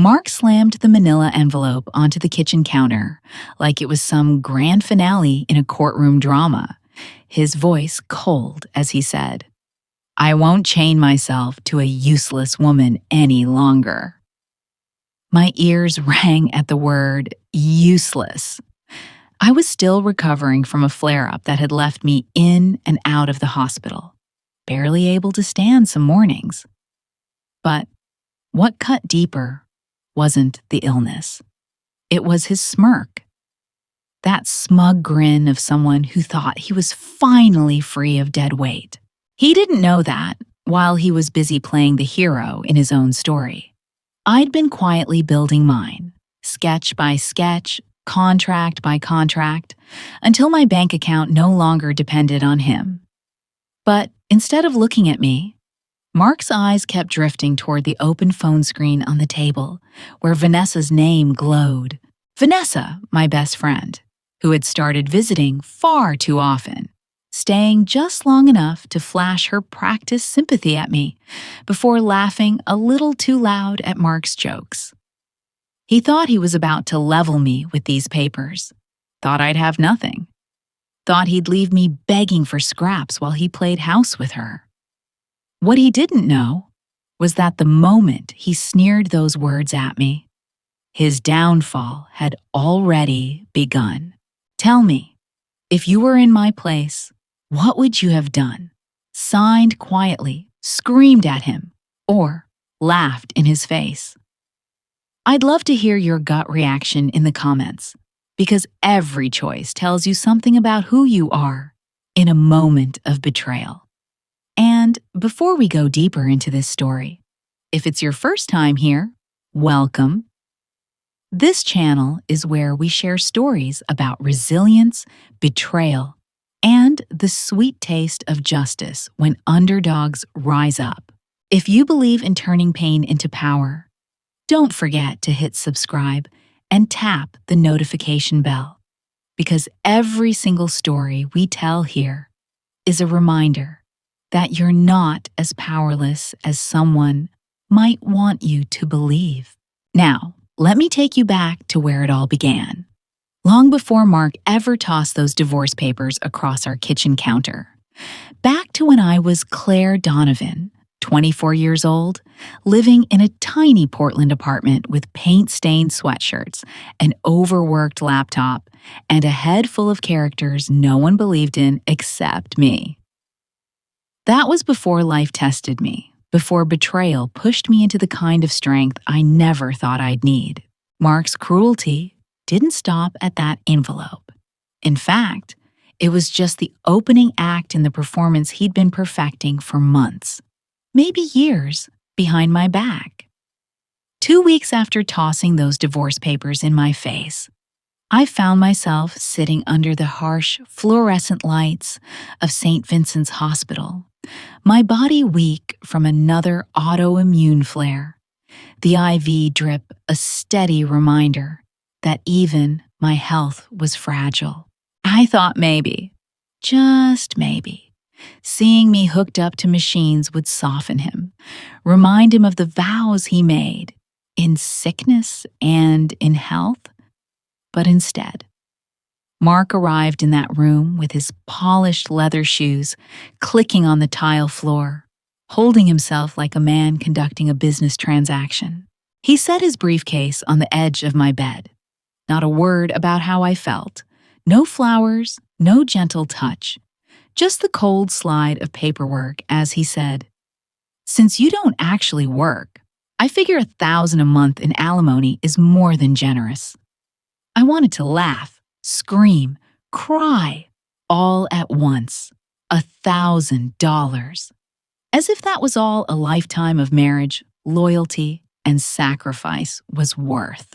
Mark slammed the manila envelope onto the kitchen counter like it was some grand finale in a courtroom drama, his voice cold as he said, "I won't chain myself to a useless woman any longer." My ears rang at the word useless. I was still recovering from a flare-up that had left me in and out of the hospital, barely able to stand some mornings. But what cut deeper wasn't the illness. It was his smirk. That smug grin of someone who thought he was finally free of dead weight. He didn't know that while he was busy playing the hero in his own story. I'd been quietly building mine, sketch by sketch, contract by contract, until my bank account no longer depended on him. But instead of looking at me, Mark's eyes kept drifting toward the open phone screen on the table, where Vanessa's name glowed. Vanessa, my best friend, who had started visiting far too often, staying just long enough to flash her practiced sympathy at me before laughing a little too loud at Mark's jokes. He thought he was about to level me with these papers, thought I'd have nothing, thought he'd leave me begging for scraps while he played house with her. What he didn't know was that the moment he sneered those words at me, his downfall had already begun. Tell me, if you were in my place, what would you have done? Signed quietly, screamed at him, or laughed in his face? I'd love to hear your gut reaction in the comments, because every choice tells you something about who you are in a moment of betrayal. And before we go deeper into this story, if it's your first time here, welcome. This channel is where we share stories about resilience, betrayal, and the sweet taste of justice when underdogs rise up. If you believe in turning pain into power, don't forget to hit subscribe and tap the notification bell, because every single story we tell here is a reminder that you're not as powerless as someone might want you to believe. Now, let me take you back to where it all began. Long before Mark ever tossed those divorce papers across our kitchen counter. Back to when I was Claire Donovan, 24 years old, living in a tiny Portland apartment with paint-stained sweatshirts, an overworked laptop, and a head full of characters no one believed in except me. That was before life tested me, before betrayal pushed me into the kind of strength I never thought I'd need. Mark's cruelty didn't stop at that envelope. In fact, it was just the opening act in the performance he'd been perfecting for months, maybe years, behind my back. 2 weeks after tossing those divorce papers in my face, I found myself sitting under the harsh fluorescent lights of St. Vincent's Hospital, my body weak from another autoimmune flare, the IV drip a steady reminder that even my health was fragile. I thought maybe, just maybe, seeing me hooked up to machines would soften him, remind him of the vows he made, in sickness and in health. But instead, Mark arrived in that room with his polished leather shoes clicking on the tile floor, holding himself like a man conducting a business transaction. He set his briefcase on the edge of my bed. Not a word about how I felt. No flowers, no gentle touch. Just the cold slide of paperwork as he said, "Since you don't actually work, I figure $1,000 a month in alimony is more than generous." I wanted to laugh, scream, cry, all at once. $1,000. As if that was all a lifetime of marriage, loyalty, and sacrifice was worth.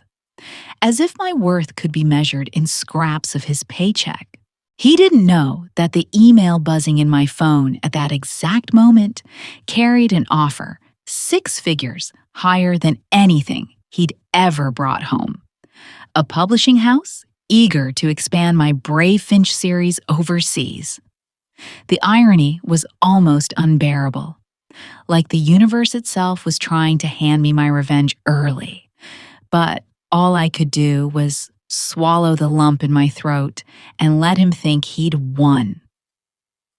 As if my worth could be measured in scraps of his paycheck. He didn't know that the email buzzing in my phone at that exact moment carried an offer 6 figures higher than anything he'd ever brought home. A publishing house eager to expand my Brave Finch series overseas. The irony was almost unbearable, like the universe itself was trying to hand me my revenge early, But all I could do was swallow the lump in my throat and let him think he'd won.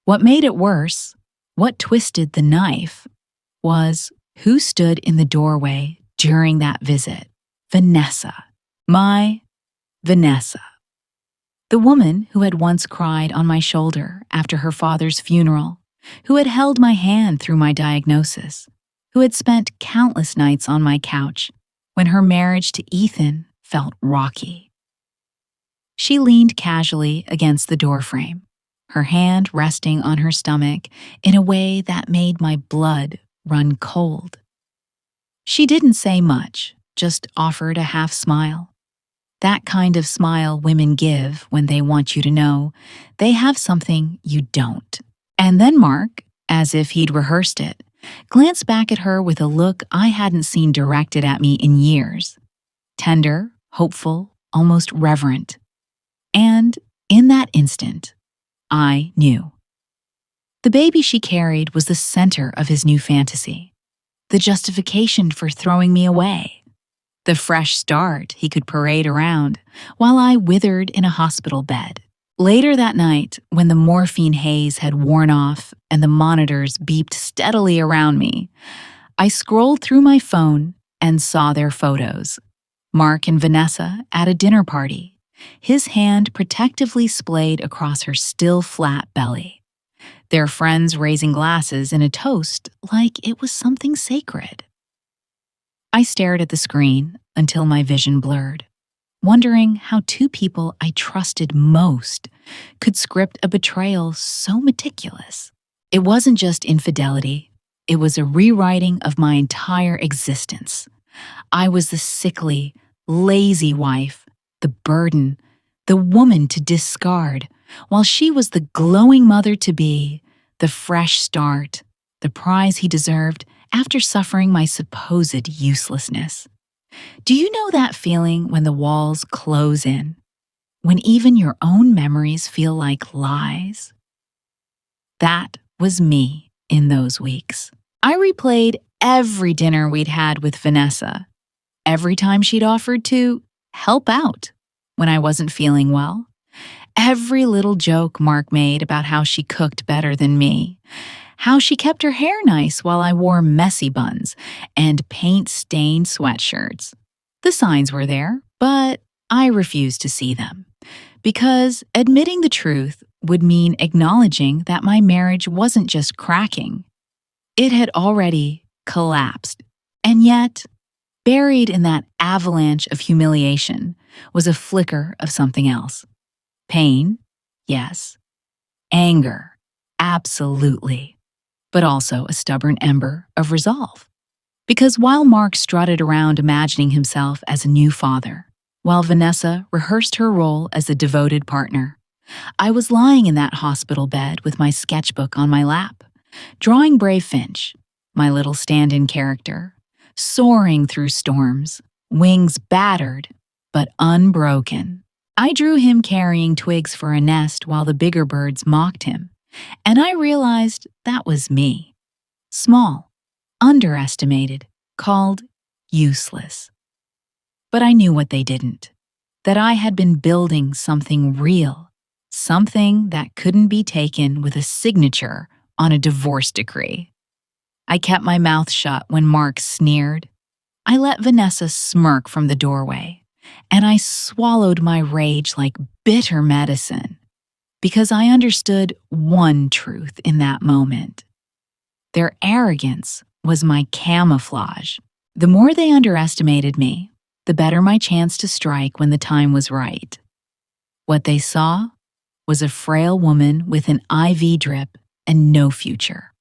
What made it worse, what twisted the knife, was who stood in the doorway during that visit. Vanessa. My Vanessa. The woman who had once cried on my shoulder after her father's funeral, who had held my hand through my diagnosis, who had spent countless nights on my couch when her marriage to Ethan felt rocky. She leaned casually against the doorframe, her hand resting on her stomach in a way that made my blood run cold. She didn't say much, just offered a half smile. That kind of smile women give when they want you to know they have something you don't. And then Mark, as if he'd rehearsed it, glanced back at her with a look I hadn't seen directed at me in years. Tender, hopeful, almost reverent. And in that instant, I knew. The baby she carried was the center of his new fantasy, the justification for throwing me away. The fresh start he could parade around while I withered in a hospital bed. Later that night, when the morphine haze had worn off and the monitors beeped steadily around me, I scrolled through my phone and saw their photos. Mark and Vanessa at a dinner party, his hand protectively splayed across her still flat belly. Their friends raising glasses in a toast like it was something sacred. I stared at the screen until my vision blurred, wondering how two people I trusted most could script a betrayal so meticulous. It wasn't just infidelity, it was a rewriting of my entire existence. I was the sickly, lazy wife, the burden, the woman to discard, while she was the glowing mother-to-be, the fresh start, the prize he deserved after suffering my supposed uselessness. Do you know that feeling when the walls close in? When even your own memories feel like lies? That was me in those weeks. I replayed every dinner we'd had with Vanessa, every time she'd offered to help out when I wasn't feeling well, every little joke Mark made about how she cooked better than me, how she kept her hair nice while I wore messy buns and paint-stained sweatshirts. The signs were there, but I refused to see them, because admitting the truth would mean acknowledging that my marriage wasn't just cracking. It had already collapsed. And yet, buried in that avalanche of humiliation was a flicker of something else. Pain, yes. Anger, absolutely. But also a stubborn ember of resolve. Because while Mark strutted around imagining himself as a new father, while Vanessa rehearsed her role as a devoted partner, I was lying in that hospital bed with my sketchbook on my lap, drawing Brave Finch, my little stand-in character, soaring through storms, wings battered but unbroken. I drew him carrying twigs for a nest while the bigger birds mocked him, and I realized that was me. Small, underestimated, called useless. But I knew what they didn't, that I had been building something real, something that couldn't be taken with a signature on a divorce decree. I kept my mouth shut when Mark sneered. I let Vanessa smirk from the doorway, and I swallowed my rage like bitter medicine, because I understood one truth in that moment. Their arrogance was my camouflage. The more they underestimated me, the better my chance to strike when the time was right. What they saw was a frail woman with an IV drip and no future.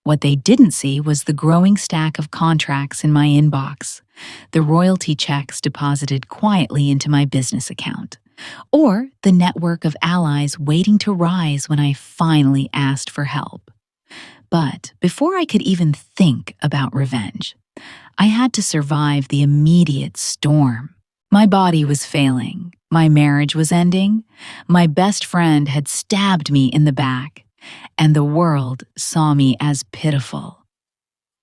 What they didn't see was the growing stack of contracts in my inbox, the royalty checks deposited quietly into my business account, or the network of allies waiting to rise when I finally asked for help. But before I could even think about revenge, I had to survive the immediate storm. My body was failing, my marriage was ending, my best friend had stabbed me in the back, and the world saw me as pitiful.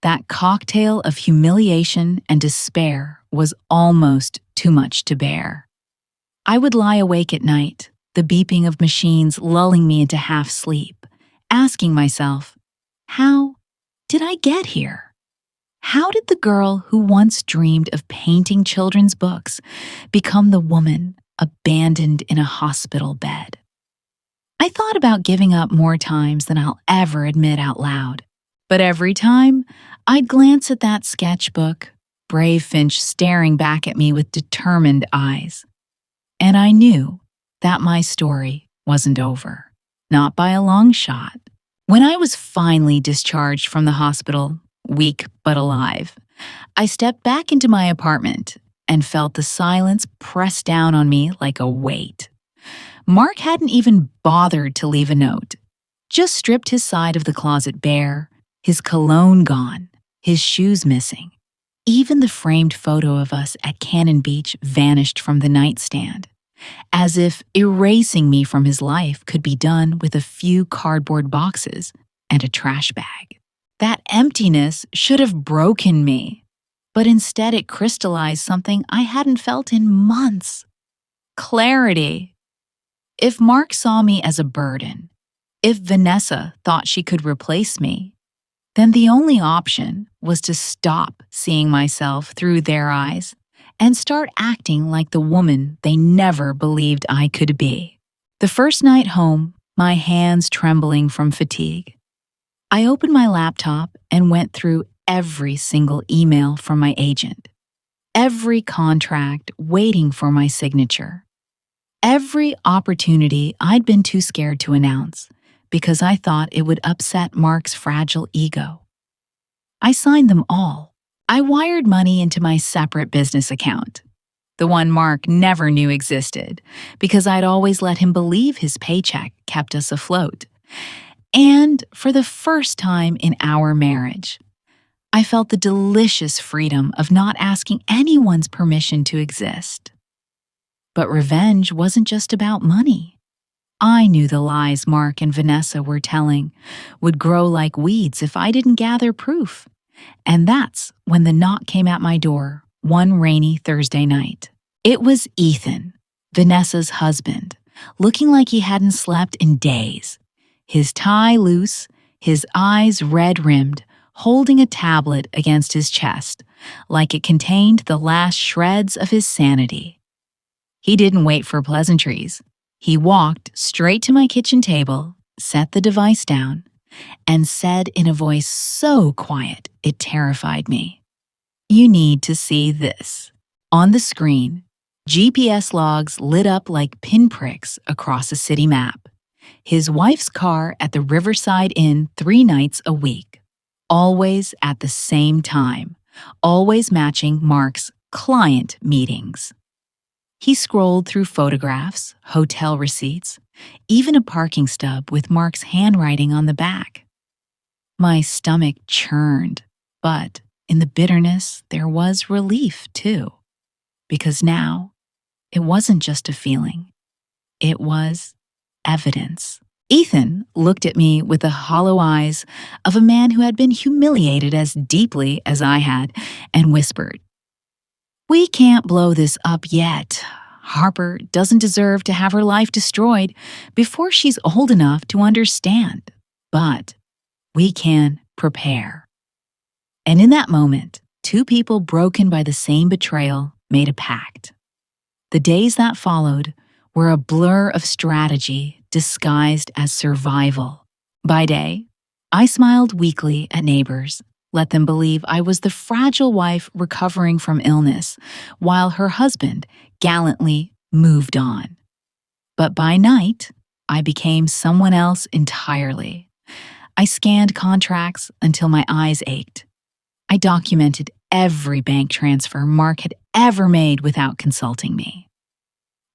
That cocktail of humiliation and despair was almost too much to bear. I would lie awake at night, the beeping of machines lulling me into half sleep, asking myself, how did I get here? How did the girl who once dreamed of painting children's books become the woman abandoned in a hospital bed? I thought about giving up more times than I'll ever admit out loud. But every time, I'd glance at that sketchbook, brave Finch staring back at me with determined eyes. And I knew that my story wasn't over. Not by a long shot. When I was finally discharged from the hospital, weak but alive, I stepped back into my apartment and felt the silence press down on me like a weight. Mark hadn't even bothered to leave a note, just stripped his side of the closet bare, his cologne gone, his shoes missing. Even the framed photo of us at Cannon Beach vanished from the nightstand, as if erasing me from his life could be done with a few cardboard boxes and a trash bag. That emptiness should have broken me, but instead it crystallized something I hadn't felt in months. Clarity. If Mark saw me as a burden, if Vanessa thought she could replace me, then the only option was to stop seeing myself through their eyes and start acting like the woman they never believed I could be. The first night home, my hands trembling from fatigue, I opened my laptop and went through every single email from my agent, every contract waiting for my signature, every opportunity I'd been too scared to announce because I thought it would upset Mark's fragile ego. I signed them all. I wired money into my separate business account, the one Mark never knew existed, because I'd always let him believe his paycheck kept us afloat. And for the first time in our marriage, I felt the delicious freedom of not asking anyone's permission to exist. But revenge wasn't just about money. I knew the lies Mark and Vanessa were telling would grow like weeds if I didn't gather proof. And that's when the knock came at my door one rainy Thursday night. It was Ethan, Vanessa's husband, looking like he hadn't slept in days. His tie loose, his eyes red-rimmed, holding a tablet against his chest, like it contained the last shreds of his sanity. He didn't wait for pleasantries. He walked straight to my kitchen table, set the device down, and said in a voice so quiet it terrified me, "You need to see this." On the screen, GPS logs lit up like pinpricks across a city map. His wife's car at the Riverside Inn 3 nights a week. Always at the same time. Always matching Mark's client meetings. He scrolled through photographs, hotel receipts, even a parking stub with Mark's handwriting on the back. My stomach churned, but in the bitterness, there was relief too. Because now, it wasn't just a feeling. It was evidence. Ethan looked at me with the hollow eyes of a man who had been humiliated as deeply as I had and whispered, "We can't blow this up yet. Harper doesn't deserve to have her life destroyed before she's old enough to understand. But we can prepare." And in that moment, 2 people broken by the same betrayal made a pact. The days that followed were a blur of strategy disguised as survival. By day, I smiled weakly at neighbors, let them believe I was the fragile wife recovering from illness, while her husband gallantly moved on. But by night, I became someone else entirely. I scanned contracts until my eyes ached. I documented every bank transfer Mark had ever made without consulting me.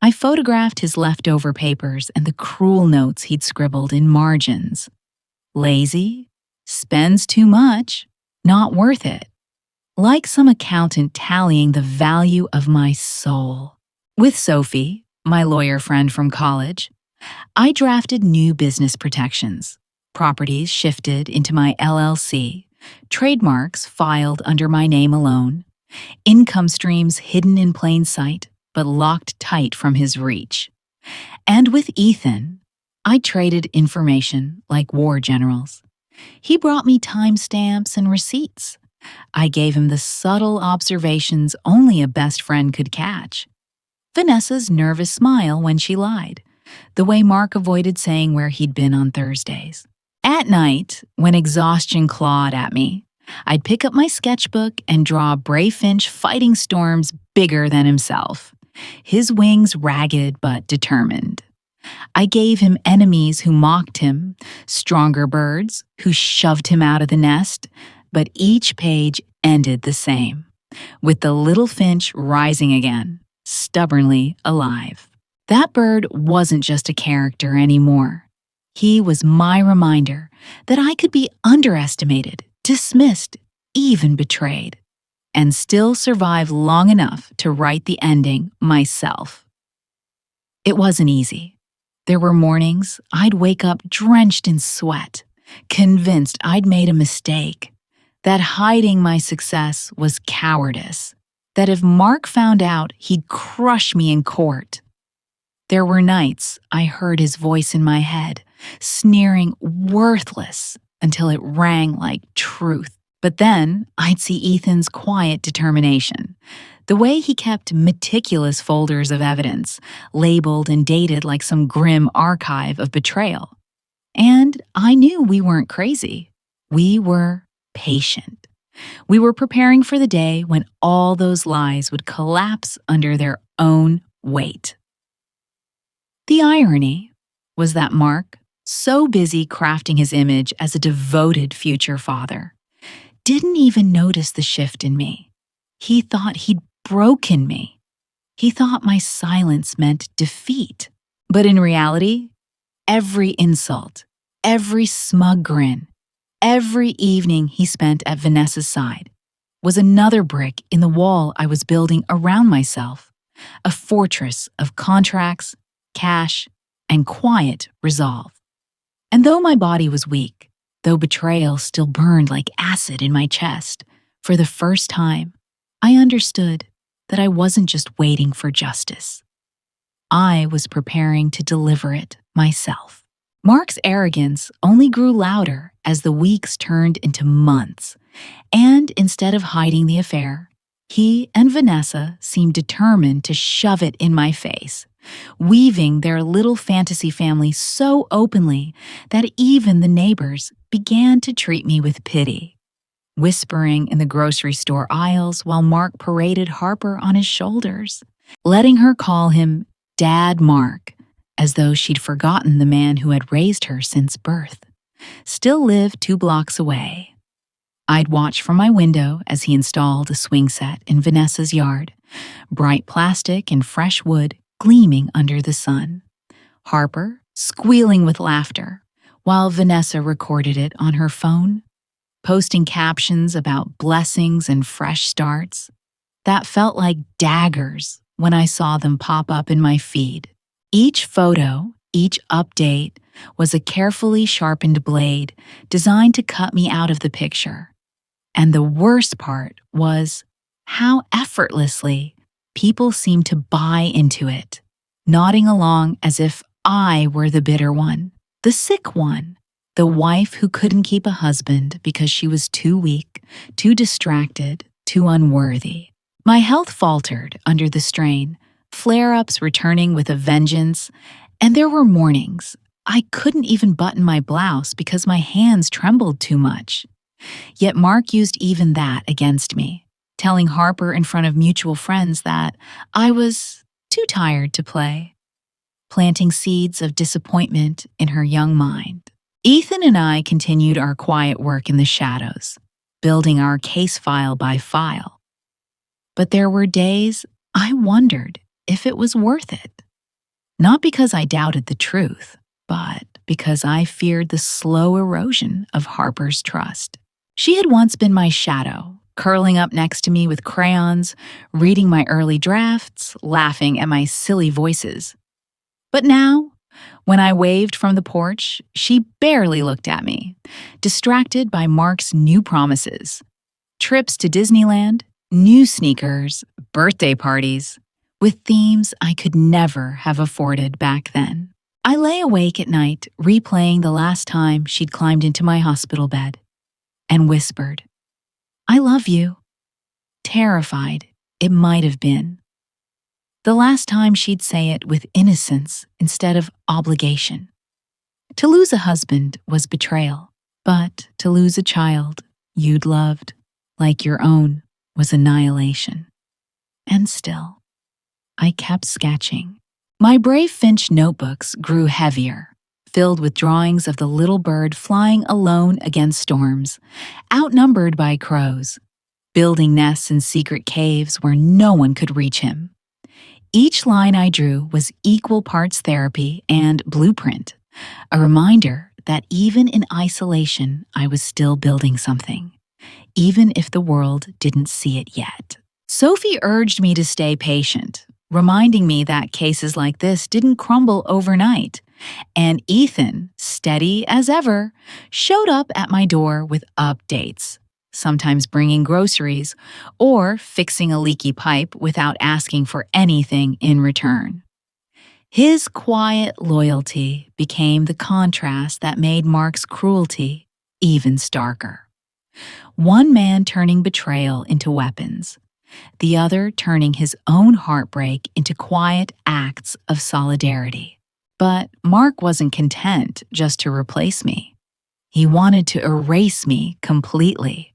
I photographed his leftover papers and the cruel notes he'd scribbled in margins. Lazy, spends too much, not worth it. Like some accountant tallying the value of my soul. With Sophie, my lawyer friend from college, I drafted new business protections. Properties shifted into my LLC, trademarks filed under my name alone, income streams hidden in plain sight, but locked tight from his reach. And with Ethan, I traded information like war generals. He brought me timestamps and receipts. I gave him the subtle observations only a best friend could catch. Vanessa's nervous smile when she lied, the way Mark avoided saying where he'd been on Thursdays. At night, when exhaustion clawed at me, I'd pick up my sketchbook and draw Bray Finch fighting storms bigger than himself, his wings ragged but determined. I gave him enemies who mocked him, stronger birds who shoved him out of the nest, but each page ended the same, with the little finch rising again, stubbornly alive. That bird wasn't just a character anymore. He was my reminder that I could be underestimated, dismissed, even betrayed, and still survive long enough to write the ending myself. It wasn't easy. There were mornings I'd wake up drenched in sweat, convinced I'd made a mistake, that hiding my success was cowardice, that if Mark found out, he'd crush me in court. There were nights I heard his voice in my head, sneering worthless until it rang like truth. But then I'd see Ethan's quiet determination, the way he kept meticulous folders of evidence, labeled and dated like some grim archive of betrayal. And I knew we weren't crazy. We were patient. We were preparing for the day when all those lies would collapse under their own weight. The irony was that Mark, so busy crafting his image as a devoted future father, didn't even notice the shift in me. He thought he'd broken me. He thought my silence meant defeat. But in reality, every insult, every smug grin, every evening he spent at Vanessa's side was another brick in the wall I was building around myself, a fortress of contracts, cash, and quiet resolve. And though my body was weak, though betrayal still burned like acid in my chest, for the first time, I understood that I wasn't just waiting for justice. I was preparing to deliver it myself. Mark's arrogance only grew louder as the weeks turned into months, and instead of hiding the affair, he and Vanessa seemed determined to shove it in my face, weaving their little fantasy family so openly that even the neighbors began to treat me with pity, whispering in the grocery store aisles while Mark paraded Harper on his shoulders, letting her call him Dad Mark, as though she'd forgotten the man who had raised her since birth, still lived 2 blocks away. I'd watch from my window as he installed a swing set in Vanessa's yard, bright plastic and fresh wood gleaming under the sun. Harper squealing with laughter, while Vanessa recorded it on her phone, posting captions about blessings and fresh starts that felt like daggers when I saw them pop up in my feed. Each photo, each update was a carefully sharpened blade designed to cut me out of the picture. And the worst part was how effortlessly people seemed to buy into it, nodding along as if I were the bitter one, the sick one, the wife who couldn't keep a husband because she was too weak, too distracted, too unworthy. My health faltered under the strain, flare-ups returning with a vengeance, and there were mornings I couldn't even button my blouse because my hands trembled too much. Yet Mark used even that against me, telling Harper in front of mutual friends that I was too tired to play, planting seeds of disappointment in her young mind. Ethan and I continued our quiet work in the shadows, building our case file by file. But there were days I wondered if it was worth it. Not because I doubted the truth, but because I feared the slow erosion of Harper's trust. She had once been my shadow, curling up next to me with crayons, reading my early drafts, laughing at my silly voices. But now, when I waved from the porch, she barely looked at me, distracted by Mark's new promises. Trips to Disneyland, New sneakers, birthday parties, with themes I could never have afforded back then. I lay awake at night, replaying the last time she'd climbed into my hospital bed and whispered, "I love you," terrified it might have been. The last time she'd say it with innocence instead of obligation. To lose a husband was betrayal, but to lose a child you'd loved, like your own, was annihilation. And still, I kept sketching. My Brave Finch notebooks grew heavier, filled with drawings of the little bird flying alone against storms, outnumbered by crows, building nests in secret caves where no one could reach him. Each line I drew was equal parts therapy and blueprint, a reminder that even in isolation, I was still building something, even if the world didn't see it yet. Sophie urged me to stay patient, reminding me that cases like this didn't crumble overnight. And Ethan, steady as ever, showed up at my door with updates, sometimes bringing groceries or fixing a leaky pipe without asking for anything in return. His quiet loyalty became the contrast that made Mark's cruelty even starker. One man turning betrayal into weapons, the other turning his own heartbreak into quiet acts of solidarity. But Mark wasn't content just to replace me. He wanted to erase me completely.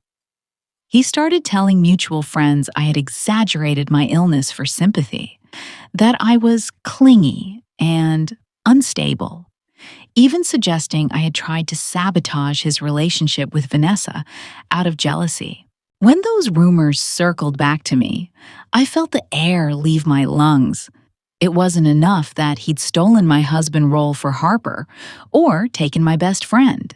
He started telling mutual friends I had exaggerated my illness for sympathy, that I was clingy and unstable, even suggesting I had tried to sabotage his relationship with Vanessa out of jealousy. When those rumors circled back to me, I felt the air leave my lungs. It wasn't enough that he'd stolen my husband role for Harper or taken my best friend.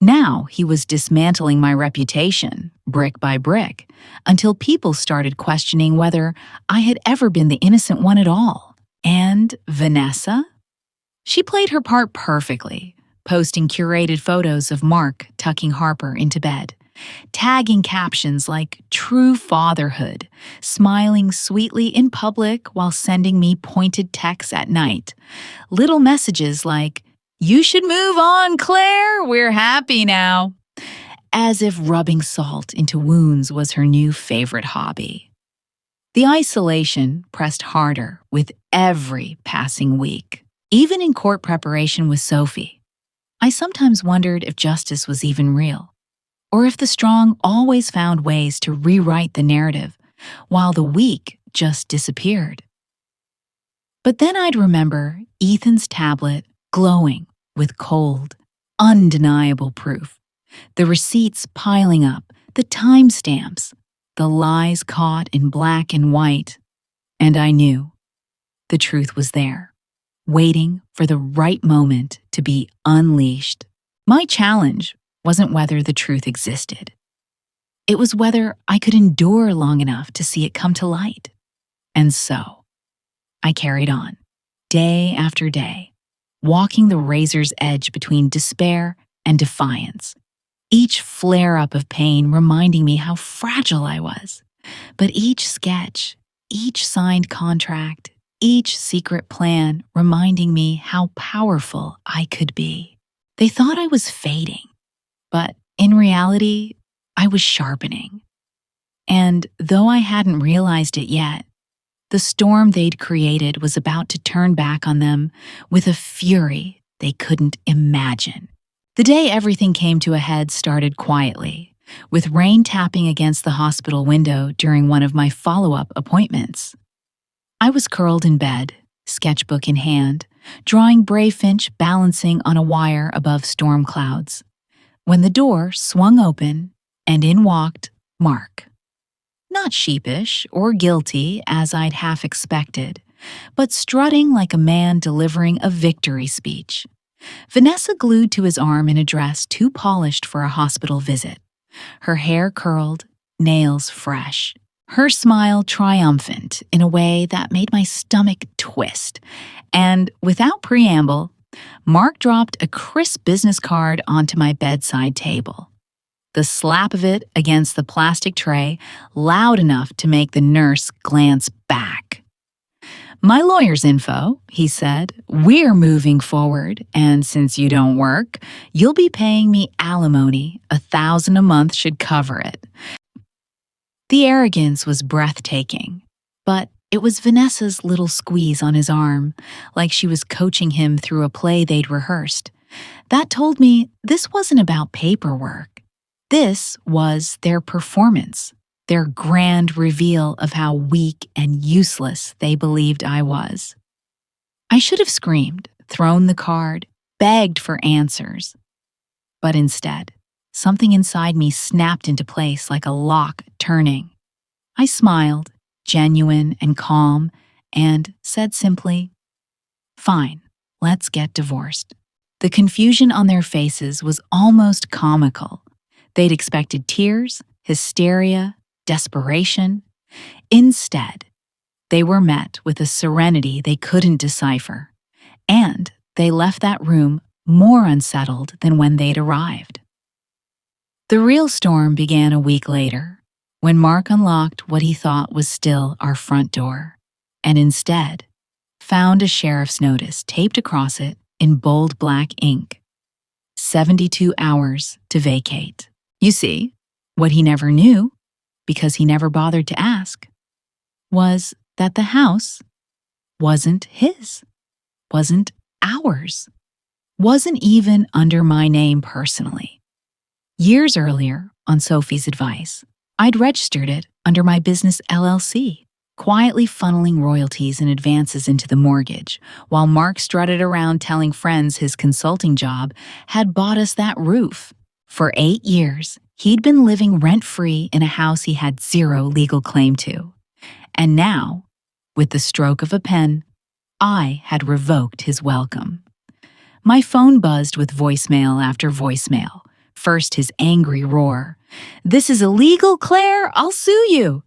Now he was dismantling my reputation, brick by brick, until people started questioning whether I had ever been the innocent one at all. And Vanessa? She played her part perfectly, posting curated photos of Mark tucking Harper into bed, tagging captions like "true fatherhood," smiling sweetly in public while sending me pointed texts at night, little messages like, "You should move on, Claire, we're happy now," as if rubbing salt into wounds was her new favorite hobby. The isolation pressed harder with every passing week. Even in court preparation with Sophie, I sometimes wondered if justice was even real, or if the strong always found ways to rewrite the narrative, while the weak just disappeared. But then I'd remember Ethan's tablet glowing with cold, undeniable proof, the receipts piling up, the timestamps, the lies caught in black and white, and I knew the truth was there, waiting for the right moment to be unleashed. My challenge wasn't whether the truth existed. It was whether I could endure long enough to see it come to light. And so, I carried on, day after day, walking the razor's edge between despair and defiance, each flare-up of pain reminding me how fragile I was. But each sketch, each signed contract, each secret plan reminding me how powerful I could be. They thought I was fading, but in reality, I was sharpening. And though I hadn't realized it yet, the storm they'd created was about to turn back on them with a fury they couldn't imagine. The day everything came to a head started quietly, with rain tapping against the hospital window during one of my follow-up appointments. I was curled in bed, sketchbook in hand, drawing Brave Finch balancing on a wire above storm clouds, when the door swung open and in walked Mark. Not sheepish or guilty as I'd half expected, but strutting like a man delivering a victory speech. Vanessa glued to his arm in a dress too polished for a hospital visit, her hair curled, nails fresh, her smile triumphant in a way that made my stomach twist. And without preamble, Mark dropped a crisp business card onto my bedside table. the slap of it against the plastic tray loud enough to make the nurse glance back. "My lawyer's info," he said. "We're moving forward, and since you don't work, you'll be paying me alimony. $1,000 a month should cover it." The arrogance was breathtaking, but it was Vanessa's little squeeze on his arm, like she was coaching him through a play they'd rehearsed. That told me this wasn't about paperwork. This was their performance, their grand reveal of how weak and useless they believed I was. I should have screamed, thrown the card, begged for answers. But instead, something inside me snapped into place like a lock turning. I smiled, genuine and calm, and said simply, "Fine, let's get divorced." The confusion on their faces was almost comical. They'd expected tears, hysteria, desperation. Instead, they were met with a serenity they couldn't decipher, and they left that room more unsettled than when they'd arrived. The real storm began a week later, when Mark unlocked what he thought was still our front door, and instead found a sheriff's notice taped across it in bold black ink. 72 hours to vacate. You see, what he never knew, because he never bothered to ask, was that the house wasn't his, wasn't ours, wasn't even under my name personally. Years earlier, on Sophie's advice, I'd registered it under my business LLC, quietly funneling royalties and advances into the mortgage, while Mark strutted around telling friends his consulting job had bought us that roof. For 8 years, he'd been living rent-free in a house he had zero legal claim to. And now, with the stroke of a pen, I had revoked his welcome. My phone buzzed with voicemail after voicemail. First his angry roar, "This is illegal, Claire, I'll sue you."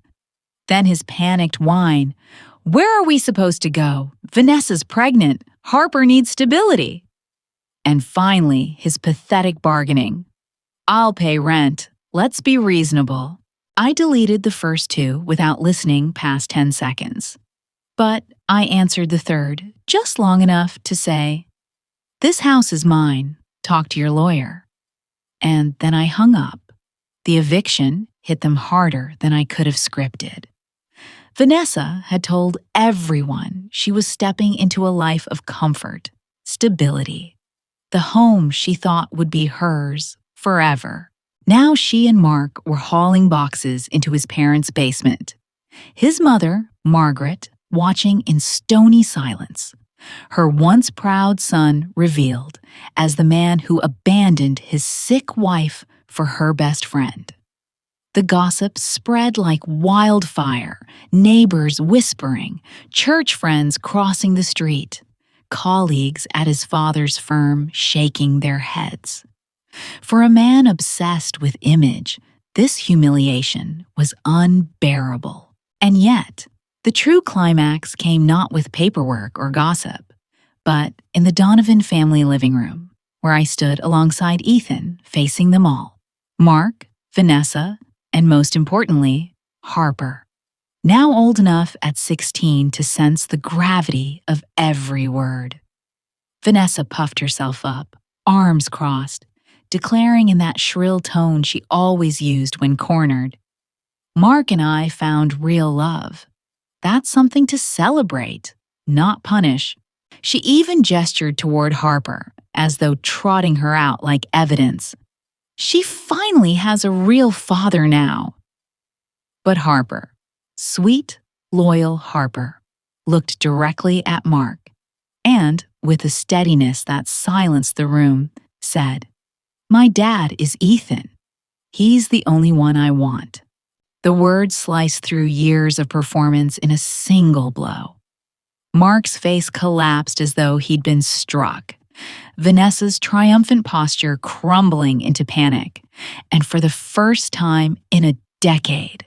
Then his panicked whine, "Where are we supposed to go? Vanessa's pregnant. Harper needs stability." And finally, his pathetic bargaining, "I'll pay rent. Let's be reasonable." I deleted the first two without listening past 10 seconds. But I answered the third just long enough to say, "This house is mine. Talk to your lawyer." And then I hung up. The eviction hit them harder than I could have scripted. Vanessa had told everyone she was stepping into a life of comfort, stability, the home she thought would be hers forever. Now she and Mark were hauling boxes into his parents' basement. His mother, Margaret, watching in stony silence. Her once proud son revealed as the man who abandoned his sick wife for her best friend. The gossip spread like wildfire, neighbors whispering, church friends crossing the street, colleagues at his father's firm shaking their heads. For a man obsessed with image, this humiliation was unbearable. And yet, the true climax came not with paperwork or gossip, but in the Donovan family living room, where I stood alongside Ethan, facing them all. Mark, Vanessa, and most importantly, Harper, now old enough at 16 to sense the gravity of every word. Vanessa puffed herself up, arms crossed, declaring in that shrill tone she always used when cornered, "Mark and I found real love. That's something to celebrate, not punish." She even gestured toward Harper, as though trotting her out like evidence. "She finally has a real father now." But Harper, sweet, loyal Harper, looked directly at Mark and, with a steadiness that silenced the room, said, "My dad is Ethan. He's the only one I want." The words sliced through years of performance in a single blow. Mark's face collapsed as though he'd been struck. Vanessa's triumphant posture crumbling into panic. And for the first time in a decade,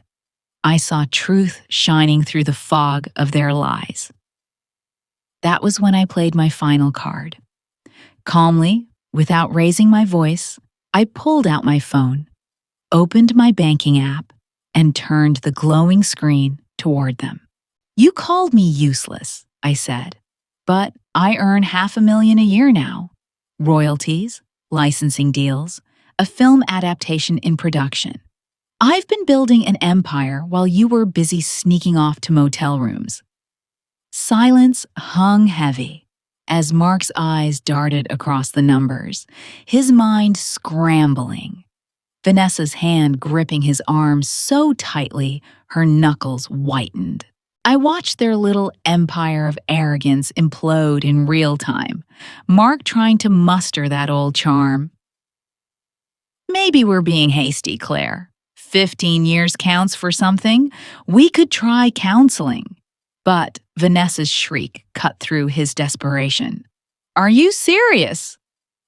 I saw truth shining through the fog of their lies. That was when I played my final card. Calmly, without raising my voice, I pulled out my phone. opened my banking app, and turned the glowing screen toward them. You called me useless, I said, but I earn $500,000 a year now. Royalties, licensing deals, a film adaptation in production. I've been building an empire while you were busy sneaking off to motel rooms. Silence hung heavy as Mark's eyes darted across the numbers, his mind scrambling. Vanessa's hand gripping his arm so tightly her knuckles whitened. I watched their little empire of arrogance implode in real time, Mark trying to muster that old charm. Maybe we're being hasty, Claire. 15 years counts for something. We could try counseling. But Vanessa's shriek cut through his desperation. Are you serious?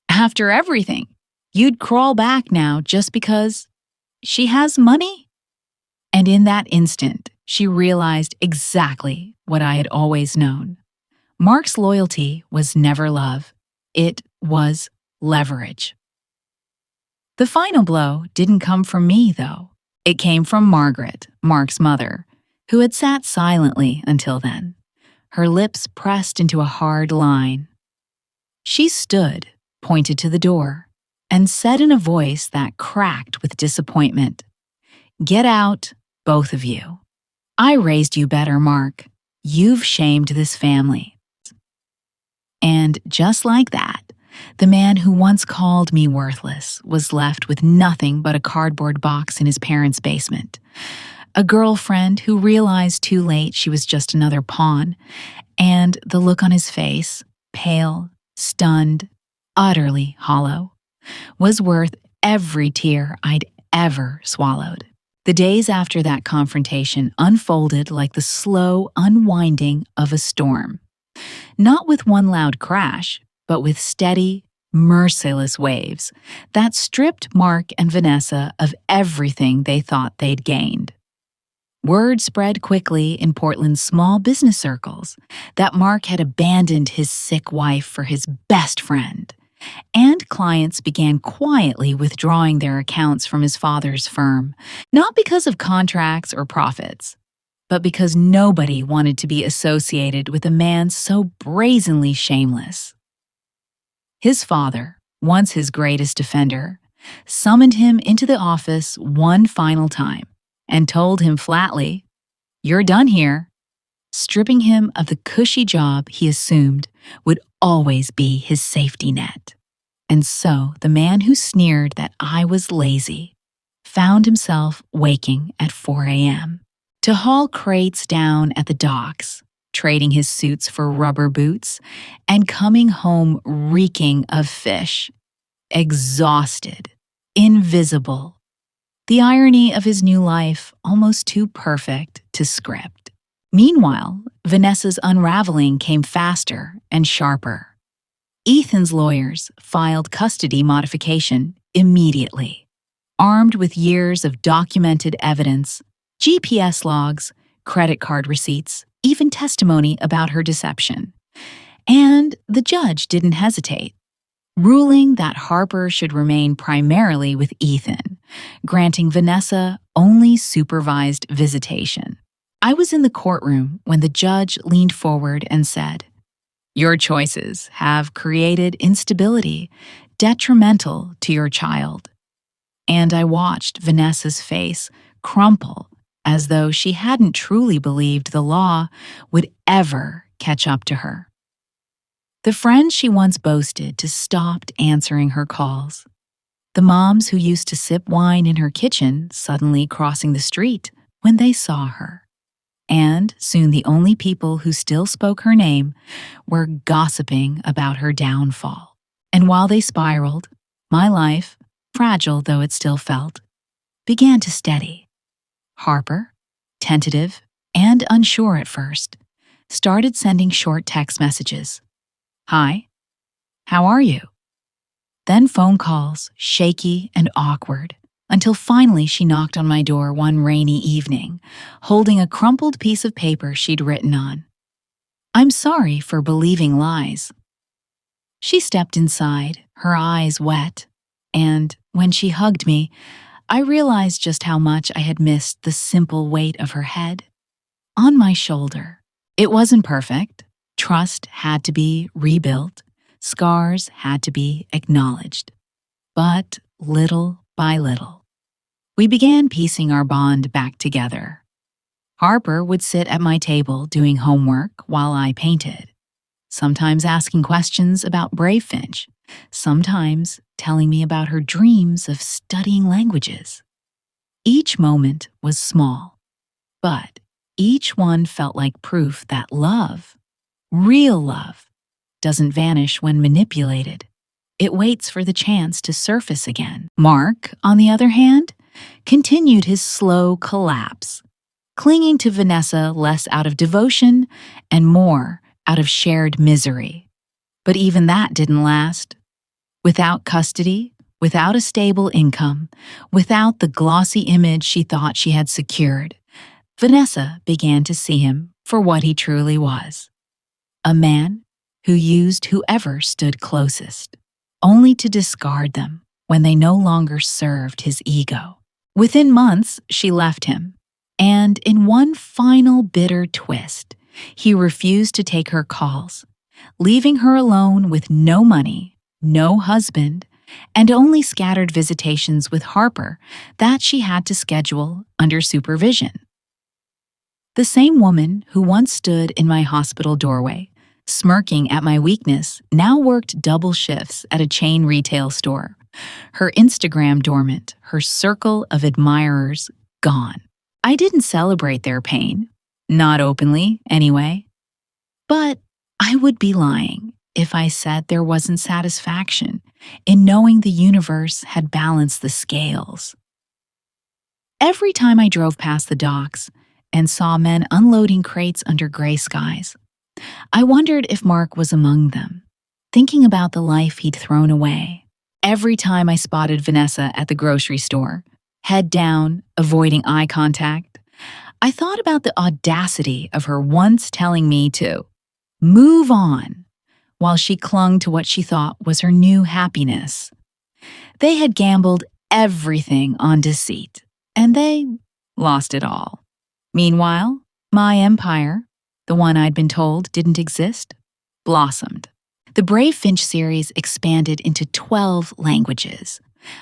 After everything, you'd crawl back now just because she has money? And in that instant, she realized exactly what I had always known. Mark's loyalty was never love. It was leverage. The final blow didn't come from me, though. It came from Margaret, Mark's mother, who had sat silently until then, her lips pressed into a hard line. She stood, pointed to the door, and said in a voice that cracked with disappointment, "Get out, both of you. I raised you better, Mark. You've shamed this family." And just like that, the man who once called me worthless was left with nothing but a cardboard box in his parents' basement, a girlfriend who realized too late she was just another pawn, and the look on his face, pale, stunned, utterly hollow, was worth every tear I'd ever swallowed. The days after that confrontation unfolded like the slow unwinding of a storm. Not with one loud crash, but with steady, merciless waves that stripped Mark and Vanessa of everything they thought they'd gained. Word spread quickly in Portland's small business circles that Mark had abandoned his sick wife for his best friend, and clients began quietly withdrawing their accounts from his father's firm, not because of contracts or profits, but because nobody wanted to be associated with a man so brazenly shameless. His father, once his greatest defender, summoned him into the office one final time and told him flatly, "You're done here," stripping him of the cushy job he assumed would always be his safety net. And so the man who sneered that I was lazy found himself waking at 4 a.m. to haul crates down at the docks, trading his suits for rubber boots, and coming home reeking of fish, exhausted, invisible. The irony of his new life almost too perfect to script. Meanwhile, Vanessa's unraveling came faster and sharper. Ethan's lawyers filed custody modification immediately, armed with years of documented evidence, GPS logs, credit card receipts, even testimony about her deception. And the judge didn't hesitate, ruling that Harper should remain primarily with Ethan, granting Vanessa only supervised visitation. I was in the courtroom when the judge leaned forward and said, "Your choices have created instability detrimental to your child." And I watched Vanessa's face crumple as though she hadn't truly believed the law would ever catch up to her. The friends she once boasted to stopped answering her calls. The moms who used to sip wine in her kitchen suddenly crossing the street when they saw her. And soon the only people who still spoke her name were gossiping about her downfall. And while they spiraled, my life, fragile though it still felt, began to steady. Harper, tentative and unsure at first, started sending short text messages. "Hi, how are you?" Then phone calls, shaky and awkward, until finally she knocked on my door one rainy evening, holding a crumpled piece of paper she'd written on. "I'm sorry for believing lies." She stepped inside, her eyes wet, and when she hugged me, I realized just how much I had missed the simple weight of her head on my shoulder. It wasn't perfect. Trust had to be rebuilt. Scars had to be acknowledged. But little by little, we began piecing our bond back together. Harper would sit at my table doing homework while I painted, sometimes asking questions about Brave Finch, sometimes telling me about her dreams of studying languages. Each moment was small, but each one felt like proof that love, real love, doesn't vanish when manipulated. It waits for the chance to surface again. Mark, on the other hand, continued his slow collapse, clinging to Vanessa less out of devotion and more out of shared misery. But even that didn't last. Without custody, without a stable income, without the glossy image she thought she had secured, Vanessa began to see him for what he truly was. A man who used whoever stood closest, only to discard them when they no longer served his ego. Within months, she left him, and in one final bitter twist, he refused to take her calls, leaving her alone with no money, no husband, and only scattered visitations with Harper that she had to schedule under supervision. The same woman who once stood in my hospital doorway, smirking at my weakness, now worked double shifts at a chain retail store. Her Instagram dormant, her circle of admirers gone. I didn't celebrate their pain, not openly, anyway. But I would be lying if I said there wasn't satisfaction in knowing the universe had balanced the scales. Every time I drove past the docks and saw men unloading crates under gray skies, I wondered if Mark was among them, thinking about the life he'd thrown away. Every time I spotted Vanessa at the grocery store, head down, avoiding eye contact, I thought about the audacity of her once telling me to move on while she clung to what she thought was her new happiness. They had gambled everything on deceit, and they lost it all. Meanwhile, my empire, the one I'd been told didn't exist, blossomed. The Brave Finch series expanded into 12 languages,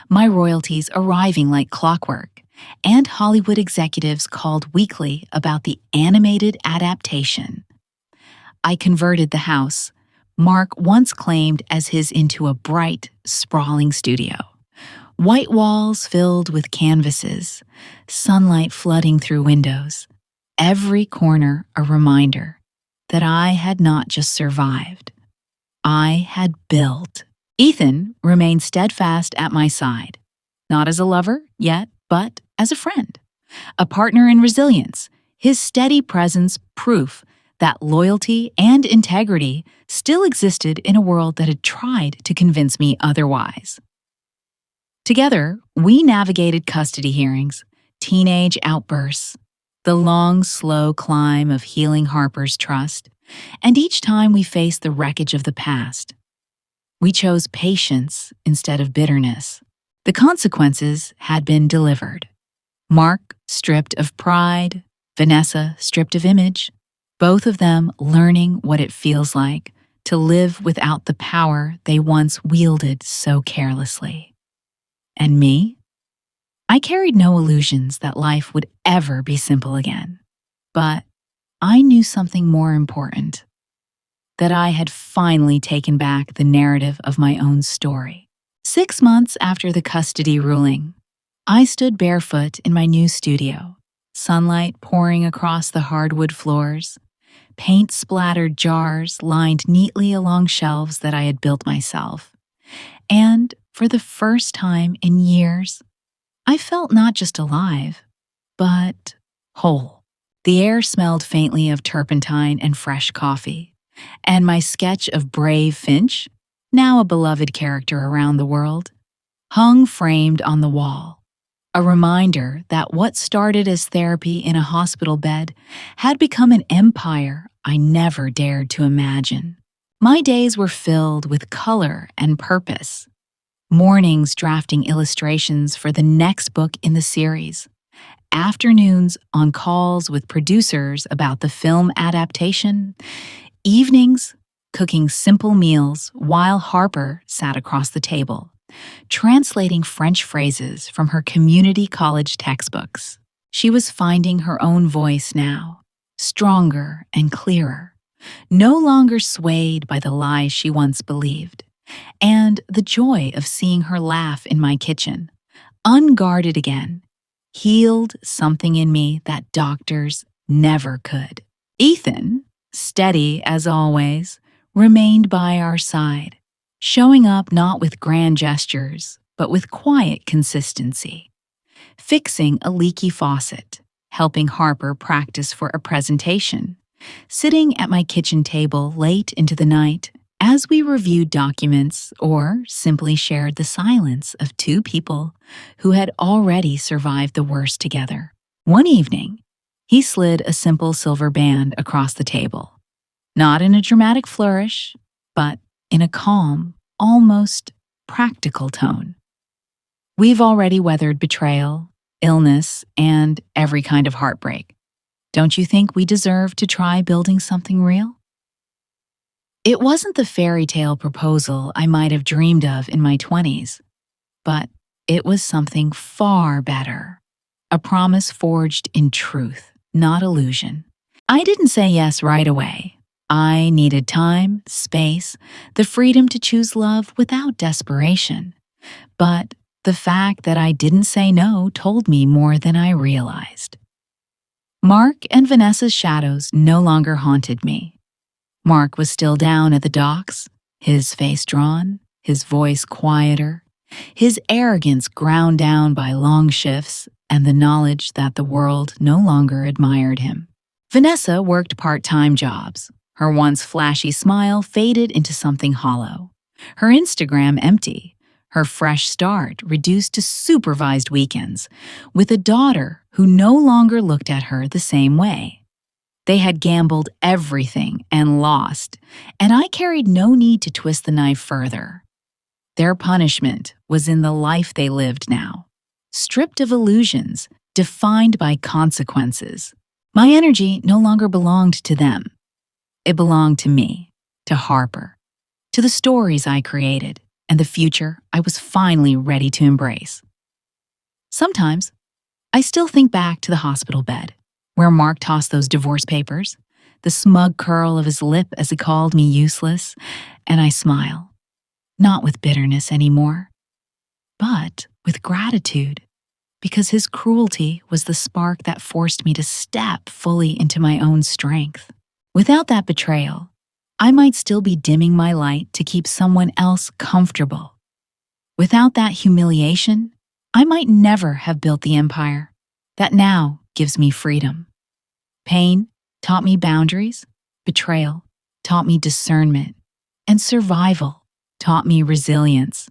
my royalties arriving like clockwork, and Hollywood executives called weekly about the animated adaptation. I converted the house Mark once claimed as his into a bright, sprawling studio. White walls filled with canvases, sunlight flooding through windows, every corner a reminder that I had not just survived, I had built. Ethan remained steadfast at my side, not as a lover yet, but as a friend, a partner in resilience, his steady presence proof that loyalty and integrity still existed in a world that had tried to convince me otherwise. Together, we navigated custody hearings, teenage outbursts, the long, slow climb of healing Harper's trust, and each time we faced the wreckage of the past, we chose patience instead of bitterness. The consequences had been delivered. Mark stripped of pride, Vanessa stripped of image, both of them learning what it feels like to live without the power they once wielded so carelessly. And me? I carried no illusions that life would ever be simple again. But I knew something more important, that I had finally taken back the narrative of my own story. 6 months after the custody ruling, I stood barefoot in my new studio, sunlight pouring across the hardwood floors, paint-splattered jars lined neatly along shelves that I had built myself. And for the first time in years, I felt not just alive, but whole. The air smelled faintly of turpentine and fresh coffee, and my sketch of Brave Finch, now a beloved character around the world, hung framed on the wall, a reminder that what started as therapy in a hospital bed had become an empire I never dared to imagine. My days were filled with color and purpose. mornings drafting illustrations for the next book in the series, afternoons on calls with producers about the film adaptation, evenings cooking simple meals while Harper sat across the table, translating French phrases from her community college textbooks. She was finding her own voice now, stronger and clearer, no longer swayed by the lies she once believed, and the joy of seeing her laugh in my kitchen, unguarded again, healed something in me that doctors never could. Ethan, steady as always, remained by our side, showing up not with grand gestures, but with quiet consistency, fixing a leaky faucet, helping Harper practice for a presentation, sitting at my kitchen table late into the night as we reviewed documents or simply shared the silence of two people who had already survived the worst together. One evening, he slid a simple silver band across the table, not in a dramatic flourish, but in a calm, almost practical tone. We've already weathered betrayal, illness, and every kind of heartbreak. Don't you think we deserve to try building something real? It wasn't the fairy tale proposal I might have dreamed of in my 20s, but it was something far better. A promise forged in truth, not illusion. I didn't say yes right away. I needed time, space, the freedom to choose love without desperation. But the fact that I didn't say no told me more than I realized. Mark and Vanessa's shadows no longer haunted me. Mark was still down at the docks, his face drawn, his voice quieter, his arrogance ground down by long shifts and the knowledge that the world no longer admired him. Vanessa worked part-time jobs. Her once flashy smile faded into something hollow. Her Instagram empty. Her fresh start reduced to supervised weekends, with a daughter who no longer looked at her the same way. They had gambled everything and lost, and I carried no need to twist the knife further. Their punishment was in the life they lived now, stripped of illusions, defined by consequences. My energy no longer belonged to them. It belonged to me, to Harper, to the stories I created, and the future I was finally ready to embrace. Sometimes, I still think back to the hospital bed, where Mark tossed those divorce papers, the smug curl of his lip as he called me useless, and I smile, not with bitterness anymore, but with gratitude, because his cruelty was the spark that forced me to step fully into my own strength. Without that betrayal, I might still be dimming my light to keep someone else comfortable. Without that humiliation, I might never have built the empire that now gives me freedom. Pain taught me boundaries, betrayal taught me discernment, and survival taught me resilience.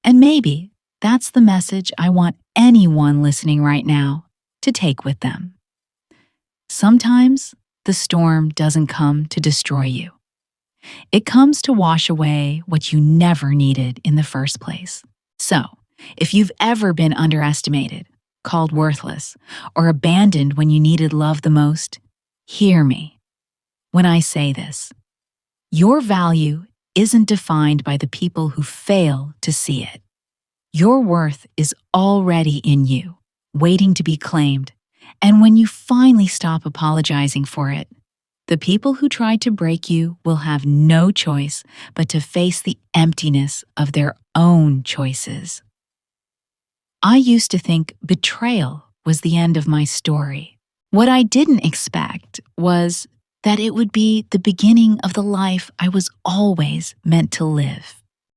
And maybe that's the message I want anyone listening right now to take with them. Sometimes the storm doesn't come to destroy you. It comes to wash away what you never needed in the first place. So, if you've ever been underestimated, called worthless, or abandoned when you needed love the most, hear me when I say this. Your value isn't defined by the people who fail to see it. Your worth is already in you, waiting to be claimed. And when you finally stop apologizing for it, the people who tried to break you will have no choice but to face the emptiness of their own choices. I used to think betrayal was the end of my story. What I didn't expect was that it would be the beginning of the life I was always meant to live.